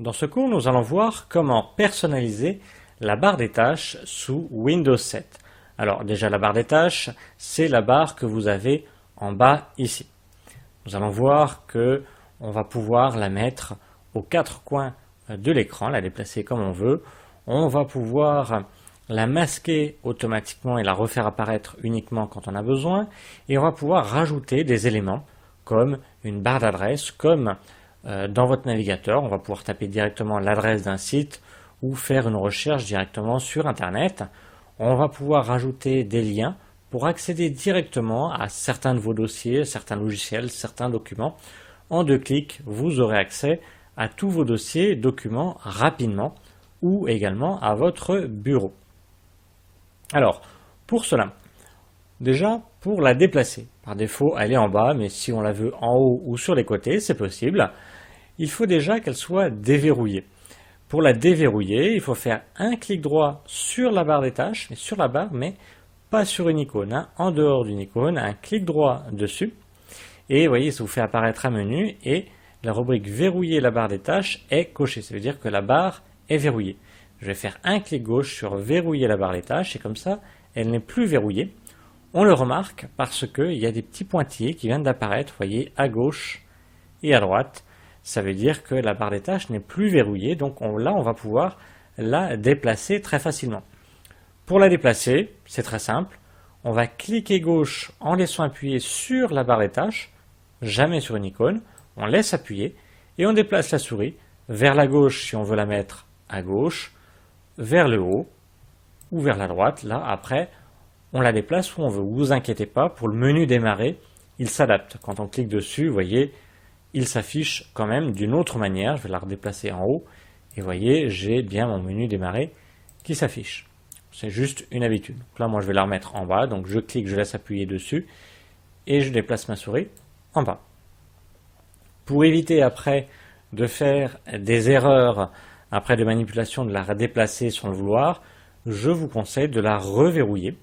Dans ce cours, nous allons voir comment personnaliser la barre des tâches sous Windows 7. Alors déjà, la barre des tâches, c'est la barre que vous avez en bas ici. Nous allons voir que on va pouvoir la mettre aux quatre coins de l'écran, la déplacer comme on veut. On va pouvoir la masquer automatiquement et la refaire apparaître uniquement quand on a besoin. Et on va pouvoir rajouter des éléments comme une barre d'adresse, comme dans votre navigateur. On va pouvoir taper directement l'adresse d'un site ou faire une recherche directement sur Internet. On va pouvoir rajouter des liens pour accéder directement à certains de vos dossiers, certains logiciels, certains documents. En 2 clics, vous aurez accès à tous vos dossiers et documents rapidement ou également à votre bureau. Alors, pour cela, déjà, pour la déplacer, par défaut, elle est en bas, mais si on la veut en haut ou sur les côtés, c'est possible. Il faut déjà qu'elle soit déverrouillée. Pour la déverrouiller, il faut faire un clic droit sur la barre des tâches, mais sur la barre, mais pas sur une icône, en dehors d'une icône, un clic droit dessus. Et vous voyez, ça vous fait apparaître un menu et la rubrique verrouiller la barre des tâches est cochée. Ça veut dire que la barre est verrouillée. Je vais faire un clic gauche sur verrouiller la barre des tâches et comme ça, elle n'est plus verrouillée. On le remarque parce qu'il y a des petits pointillés qui viennent d'apparaître, vous voyez, à gauche et à droite. Ça veut dire que la barre des tâches n'est plus verrouillée, donc là, on va pouvoir la déplacer très facilement. Pour la déplacer, c'est très simple. On va cliquer gauche en laissant appuyer sur la barre des tâches, jamais sur une icône. On laisse appuyer et on déplace la souris vers la gauche si on veut la mettre à gauche, vers le haut ou vers la droite. Là, après, on la déplace où on veut. Vous inquiétez pas, pour le menu démarrer, il s'adapte. Quand on clique dessus, vous voyez, il s'affiche quand même d'une autre manière. Je vais la redéplacer en haut et vous voyez, j'ai bien mon menu démarrer qui s'affiche. C'est juste une habitude. Donc là, moi, je vais la remettre en bas. Donc, je clique, je laisse appuyer dessus et je déplace ma souris en bas. Pour éviter après de faire des erreurs après de manipulation, de la déplacer sans le vouloir, je vous conseille de la reverrouiller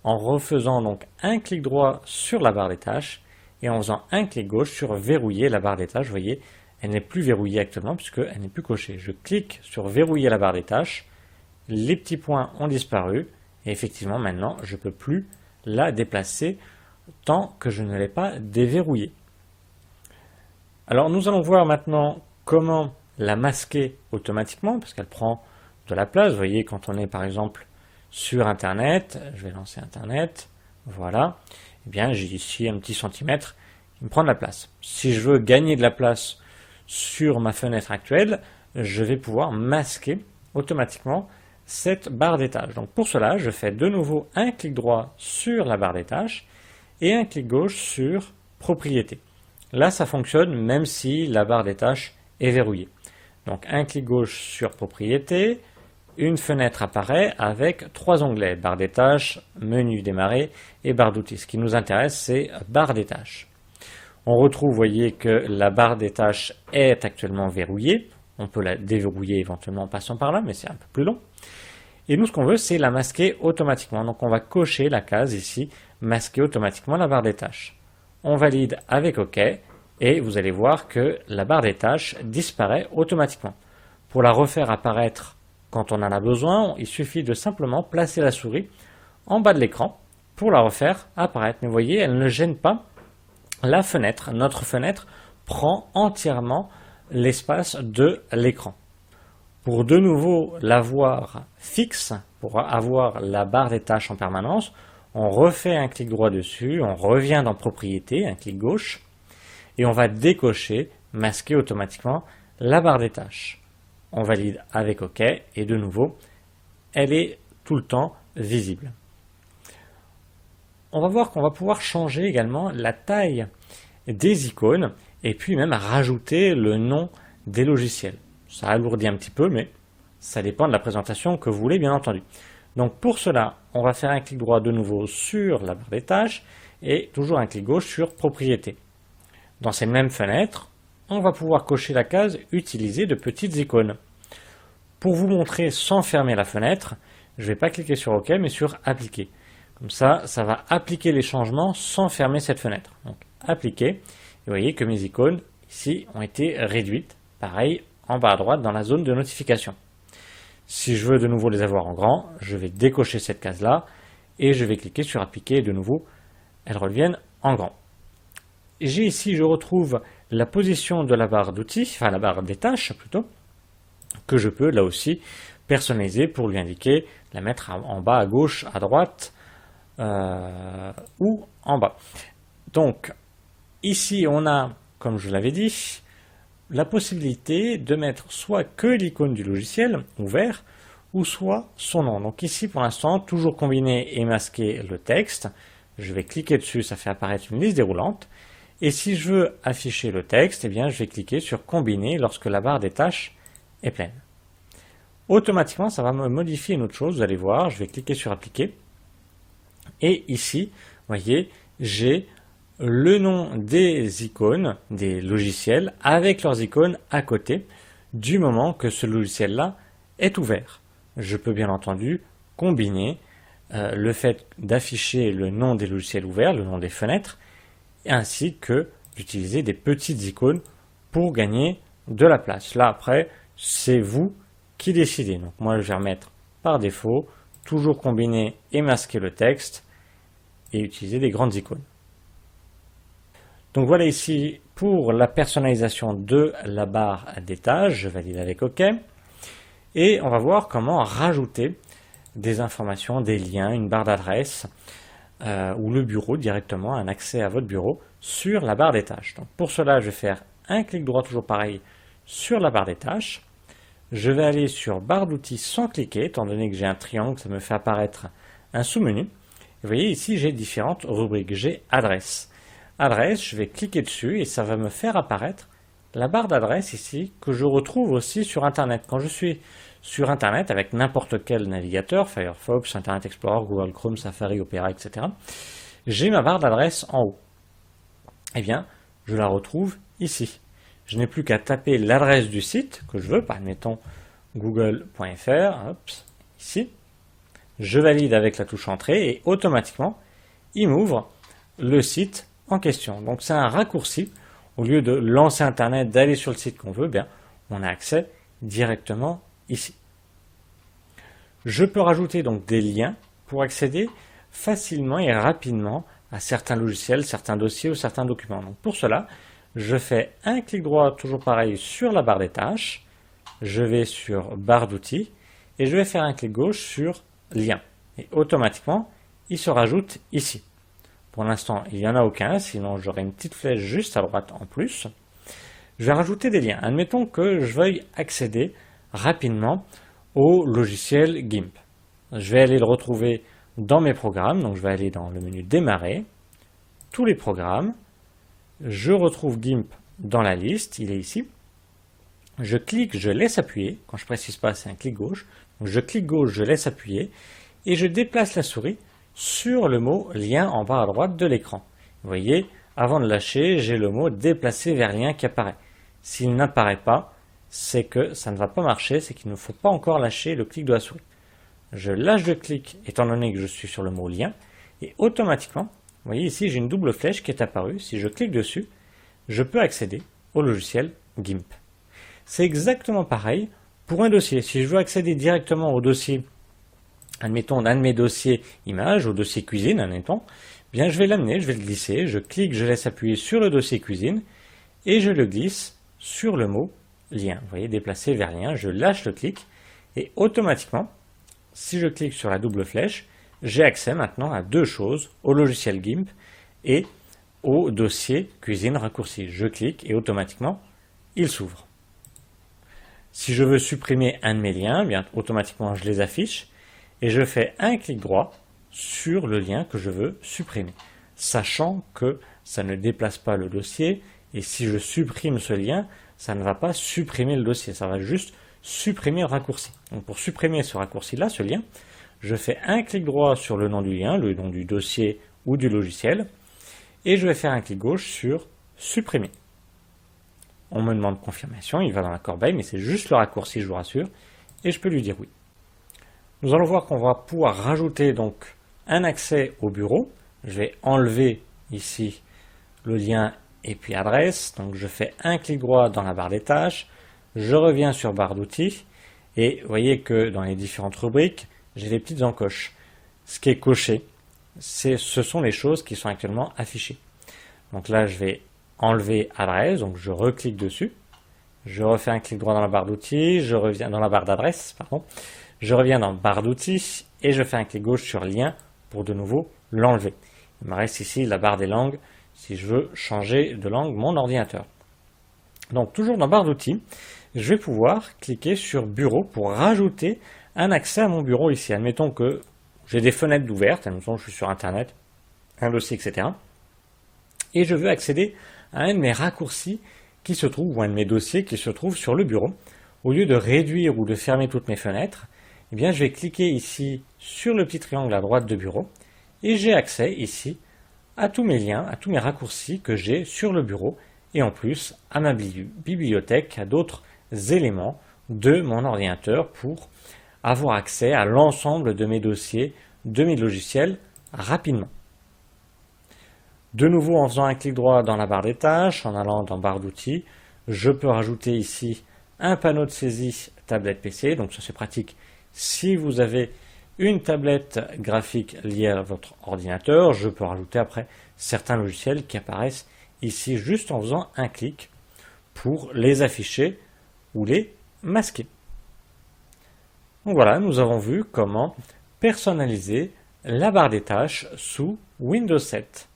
en refaisant donc un clic droit sur la barre des tâches et en faisant un clic gauche sur verrouiller la barre des tâches. Vous voyez, elle n'est plus verrouillée actuellement puisqu'elle n'est plus cochée. Je clique sur verrouiller la barre des tâches, les petits points ont disparu et effectivement maintenant je ne peux plus la déplacer tant que je ne l'ai pas déverrouillée. Alors nous allons voir maintenant comment la masquer automatiquement parce qu'elle prend de la place. Vous voyez, quand on est par exemple sur Internet, je vais lancer Internet, voilà, eh bien j'ai ici un petit centimètre qui me prend de la place. Si je veux gagner de la place sur ma fenêtre actuelle, je vais pouvoir masquer automatiquement cette barre des tâches. Donc pour cela, je fais de nouveau un clic droit sur la barre des tâches et un clic gauche sur propriété. Là, ça fonctionne même si la barre des tâches est verrouillée. Donc un clic gauche sur propriété, une fenêtre apparaît avec 3 onglets, barre des tâches, menu démarrer et barre d'outils. Ce qui nous intéresse, c'est barre des tâches. On retrouve, vous voyez, que la barre des tâches est actuellement verrouillée. On peut la déverrouiller éventuellement en passant par là, mais c'est un peu plus long. Et nous, ce qu'on veut, c'est la masquer automatiquement. Donc on va cocher la case ici, masquer automatiquement la barre des tâches. On valide avec OK et vous allez voir que la barre des tâches disparaît automatiquement. Pour la refaire apparaître quand on en a besoin, il suffit de simplement placer la souris en bas de l'écran pour la refaire apparaître. Mais vous voyez, elle ne gêne pas la fenêtre. Notre fenêtre prend entièrement l'espace de l'écran. Pour de nouveau l'avoir fixe, pour avoir la barre des tâches en permanence, on refait un clic droit dessus, on revient dans propriété, un clic gauche, et on va décocher, masquer automatiquement la barre des tâches. On valide avec OK, et de nouveau, elle est tout le temps visible. On va voir qu'on va pouvoir changer également la taille des icônes, et puis même rajouter le nom des logiciels. Ça alourdit un petit peu, mais ça dépend de la présentation que vous voulez, bien entendu. Donc pour cela, on va faire un clic droit de nouveau sur la barre des tâches et toujours un clic gauche sur propriété. Dans cette même fenêtre, on va pouvoir cocher la case utiliser de petites icônes. Pour vous montrer sans fermer la fenêtre, je ne vais pas cliquer sur OK, mais sur appliquer. Comme ça, ça va appliquer les changements sans fermer cette fenêtre. Donc appliquer, et vous voyez que mes icônes ici ont été réduites, pareil en bas à droite dans la zone de notification. Si je veux de nouveau les avoir en grand, je vais décocher cette case-là et je vais cliquer sur appliquer et de nouveau, elles reviennent en grand. J'ai ici, je retrouve la position de la barre d'outils, enfin la barre des tâches plutôt, que je peux là aussi personnaliser pour lui indiquer, la mettre en bas à gauche, à droite ou en bas. Donc ici on a, comme je l'avais dit, la possibilité de mettre soit que l'icône du logiciel ouvert ou soit son nom. Donc ici pour l'instant, toujours combiner et masquer le texte. Je vais cliquer dessus, ça fait apparaître une liste déroulante. Et si je veux afficher le texte, eh bien, je vais cliquer sur combiner lorsque la barre des tâches est pleine. Automatiquement, ça va me modifier une autre chose, vous allez voir, je vais cliquer sur appliquer. Et ici, vous voyez, j'ai le nom des icônes, des logiciels, avec leurs icônes à côté, du moment que ce logiciel-là est ouvert. Je peux bien entendu combiner le fait d'afficher le nom des logiciels ouverts, le nom des fenêtres, ainsi que d'utiliser des petites icônes pour gagner de la place. Là, après, c'est vous qui décidez. Donc moi, je vais remettre par défaut, toujours combiner et masquer le texte, et utiliser des grandes icônes. Donc voilà ici pour la personnalisation de la barre des tâches. Je valide avec OK. Et on va voir comment rajouter des informations, des liens, une barre d'adresse ou le bureau directement, un accès à votre bureau sur la barre des tâches. Donc pour cela, je vais faire un clic droit, toujours pareil, sur la barre des tâches. Je vais aller sur barre d'outils sans cliquer, étant donné que j'ai un triangle, ça me fait apparaître un sous-menu. Vous voyez ici, j'ai différentes rubriques. J'ai adresse. Adresse, je vais cliquer dessus et ça va me faire apparaître la barre d'adresse ici que je retrouve aussi sur Internet. Quand je suis sur Internet avec n'importe quel navigateur, Firefox, Internet Explorer, Google Chrome, Safari, Opera, etc., j'ai ma barre d'adresse en haut. Eh bien, je la retrouve ici. Je n'ai plus qu'à taper l'adresse du site que je veux, par mettons google.fr, ici. Je valide avec la touche entrée et automatiquement, il m'ouvre le site en question. Donc c'est un raccourci. Au lieu de lancer Internet, d'aller sur le site qu'on veut, bien, on a accès directement ici. Je peux rajouter donc des liens pour accéder facilement et rapidement à certains logiciels, certains dossiers ou certains documents. Donc pour cela, je fais un clic droit, toujours pareil, sur la barre des tâches. Je vais sur barre d'outils et je vais faire un clic gauche sur lien. Et automatiquement, il se rajoute ici. Pour l'instant, il n'y en a aucun, sinon j'aurai une petite flèche juste à droite en plus. Je vais rajouter des liens. Admettons que je veuille accéder rapidement au logiciel GIMP. Je vais aller le retrouver dans mes programmes. Donc je vais aller dans le menu démarrer, tous les programmes. Je retrouve GIMP dans la liste, il est ici. Je clique, je laisse appuyer. Quand je ne précise pas, c'est un clic gauche. Donc je clique gauche, je laisse appuyer et je déplace la souris sur le mot lien en bas à droite de l'écran. Vous voyez, avant de lâcher, j'ai le mot déplacer vers lien qui apparaît. S'il n'apparaît pas, c'est que ça ne va pas marcher, c'est qu'il ne faut pas encore lâcher le clic de la souris. Je lâche le clic étant donné que je suis sur le mot lien et automatiquement, vous voyez ici, j'ai une double flèche qui est apparue. Si je clique dessus, je peux accéder au logiciel GIMP. C'est exactement pareil pour un dossier. Si je veux accéder directement au dossier, admettons d'un de mes dossiers images, au dossier cuisine, admettons, bien je vais l'amener, je vais le glisser, je clique, je laisse appuyer sur le dossier cuisine et je le glisse sur le mot lien. Vous voyez, déplacer vers lien, je lâche le clic et automatiquement, si je clique sur la double flèche, j'ai accès maintenant à deux choses, au logiciel GIMP et au dossier cuisine raccourci. Je clique et automatiquement, il s'ouvre. Si je veux supprimer un de mes liens, bien automatiquement je les affiche et je fais un clic droit sur le lien que je veux supprimer, sachant que ça ne déplace pas le dossier et si je supprime ce lien, ça ne va pas supprimer le dossier, ça va juste supprimer le raccourci. Donc pour supprimer ce raccourci-là, ce lien, je fais un clic droit sur le nom du lien, le nom du dossier ou du logiciel, et je vais faire un clic gauche sur supprimer. On me demande confirmation, il va dans la corbeille, mais c'est juste le raccourci, je vous rassure, et je peux lui dire oui. Nous allons voir qu'on va pouvoir rajouter donc un accès au bureau. Je vais enlever ici le lien et puis adresse. Donc je fais un clic droit dans la barre des tâches, Je reviens sur barre d'outils et vous voyez que dans les différentes rubriques, j'ai des petites encoches. Ce qui est coché, ce sont les choses qui sont actuellement affichées. Donc là, je vais enlever adresse, donc je reclique dessus. Je refais un clic droit dans la barre d'outils, je reviens dans la barre d'adresse, pardon. Je reviens dans barre d'outils et je fais un clic gauche sur lien pour de nouveau l'enlever. Il me reste ici la barre des langues si je veux changer de langue mon ordinateur. Donc toujours dans barre d'outils, je vais pouvoir cliquer sur bureau pour rajouter un accès à mon bureau ici. Admettons que j'ai des fenêtres ouvertes, admettons que je suis sur internet, un dossier, etc. Et je veux accéder à un de mes raccourcis qui se trouve, ou un de mes dossiers qui se trouve sur le bureau. Au lieu de réduire ou de fermer toutes mes fenêtres, eh bien, je vais cliquer ici sur le petit triangle à droite de bureau et j'ai accès ici à tous mes liens, à tous mes raccourcis que j'ai sur le bureau et en plus à ma bibliothèque, à d'autres éléments de mon ordinateur pour avoir accès à l'ensemble de mes dossiers, de mes logiciels rapidement. De nouveau, en faisant un clic droit dans la barre des tâches, en allant dans barre d'outils, je peux rajouter ici un panneau de saisie tablette PC. Donc ça c'est pratique si vous avez une tablette graphique liée à votre ordinateur. Je peux rajouter après certains logiciels qui apparaissent ici juste en faisant un clic pour les afficher ou les masquer. Donc voilà, nous avons vu comment personnaliser la barre des tâches sous Windows 7.